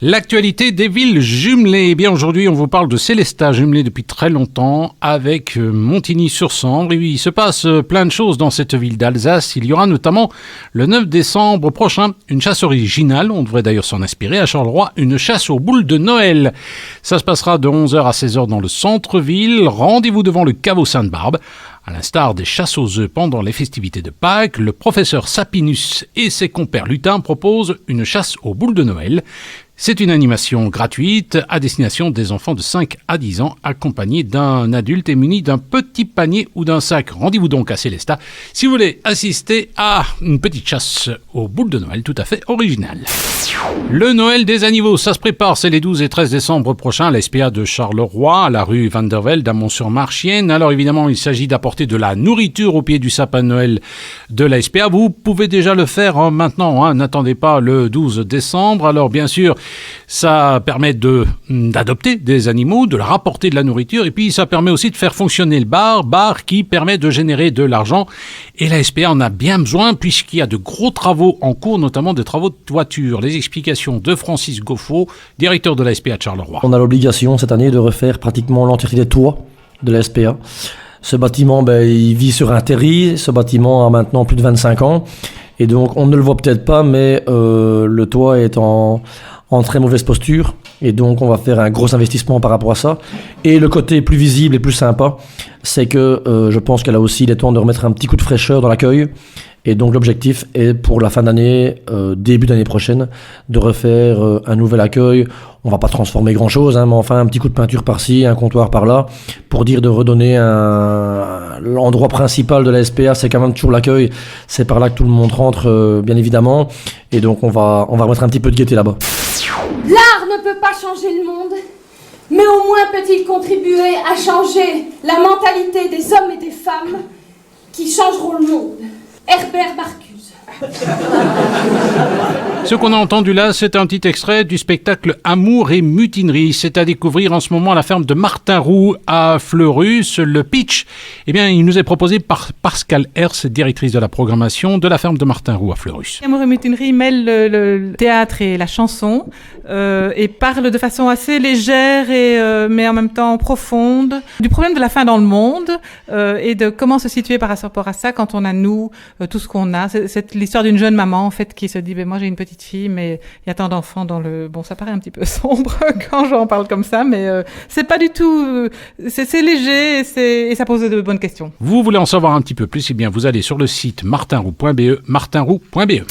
L'actualité des villes jumelées. Eh bien, aujourd'hui, on vous parle de Célestat, jumelée depuis très longtemps avec Montigny-sur-Sambre. Et oui, il se passe plein de choses dans cette ville d'Alsace. Il y aura notamment le 9 décembre prochain une chasse originale. On devrait d'ailleurs s'en inspirer à Charleroi, une chasse aux boules de Noël. Ça se passera de 11h à 16h dans le centre-ville. Rendez-vous devant le caveau Sainte-Barbe. À l'instar des chasses aux œufs pendant les festivités de Pâques, le professeur Sapinus et ses compères lutins proposent une chasse aux boules de Noël. C'est une animation gratuite à destination des enfants de 5 à 10 ans accompagnés d'un adulte et munis d'un petit panier ou d'un sac. Rendez-vous donc à Célestat si vous voulez assister à une petite chasse aux boules de Noël tout à fait originale. Le Noël des animaux, ça se prépare, c'est les 12 et 13 décembre prochains à la SPA de Charleroi, à la rue Van der Velde, à Mont-sur-Marchienne. Alors évidemment, il s'agit d'apporter de la nourriture au pied du sapin de Noël de la SPA. Vous pouvez déjà le faire maintenant, n'attendez pas le 12 décembre. Alors bien sûr, ça permet d'adopter des animaux, de leur apporter de la nourriture, et puis ça permet aussi de faire fonctionner le bar qui permet de générer de l'argent. Et la SPA en a bien besoin puisqu'il y a de gros travaux en cours, notamment des travaux de toiture. Les explications de Francis Goffo, directeur de la SPA de Charleroi. On a l'obligation cette année de refaire pratiquement l'entièreté des toits de la SPA. Ce bâtiment, il vit sur un terri. Ce bâtiment a maintenant plus de 25 ans. Et donc, on ne le voit peut-être pas, mais le toit est en très mauvaise posture. Et donc, on va faire un gros investissement par rapport à ça. Et le côté plus visible et plus sympa, c'est que je pense qu'elle a aussi il est temps de remettre un petit coup de fraîcheur dans l'accueil. Et donc, l'objectif est pour la fin d'année, début d'année prochaine, de refaire un nouvel accueil. On va pas transformer grand-chose, mais enfin, un petit coup de peinture par-ci, un comptoir par-là, pour dire de redonner l'endroit principal de la SPA, c'est quand même toujours l'accueil. C'est par là que tout le monde rentre, bien évidemment. Et donc, on va remettre un petit peu de gaieté là-bas. L'art ne peut pas changer le monde, mais au moins peut-il contribuer à changer la mentalité des hommes et des femmes qui changeront le monde. Herbert Marcuse. Ce qu'on a entendu là, c'est un petit extrait du spectacle Amour et mutinerie. C'est à découvrir en ce moment à la ferme de Martin Roux à Fleurus. Le pitch, il nous est proposé par Pascal Hers, directrice de la programmation de la ferme de Martin Roux à Fleurus. Amour et mutinerie mêle le théâtre et la chanson et parle de façon assez légère mais en même temps profonde du problème de la faim dans le monde et de comment se situer par rapport à ça quand on a tout ce qu'on a. C'est l'histoire d'une jeune maman en fait qui se dit moi j'ai une petite fille mais il y a tant d'enfants dans le... Bon, ça paraît un petit peu sombre quand j'en parle comme ça, mais c'est pas du tout... C'est léger et ça pose de bonnes questions. Vous voulez en savoir un petit peu plus, vous allez sur le site martinroux.be, martinroux.be.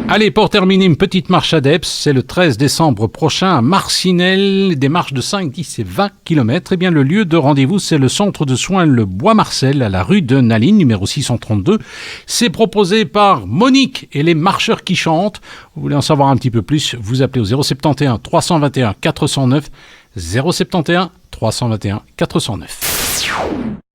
Allez, pour terminer, une petite marche adepte, c'est le 13 décembre prochain à Marcinelle, des marches de 5, 10 et 20 km. Le lieu de rendez-vous, c'est le centre de soins Le Bois-Marcel, à la rue de Naline, numéro 632. C'est proposé par Monique et les marcheurs qui chantent. Vous voulez en savoir un petit peu plus, vous appelez au 071 321 409, 071 321 409.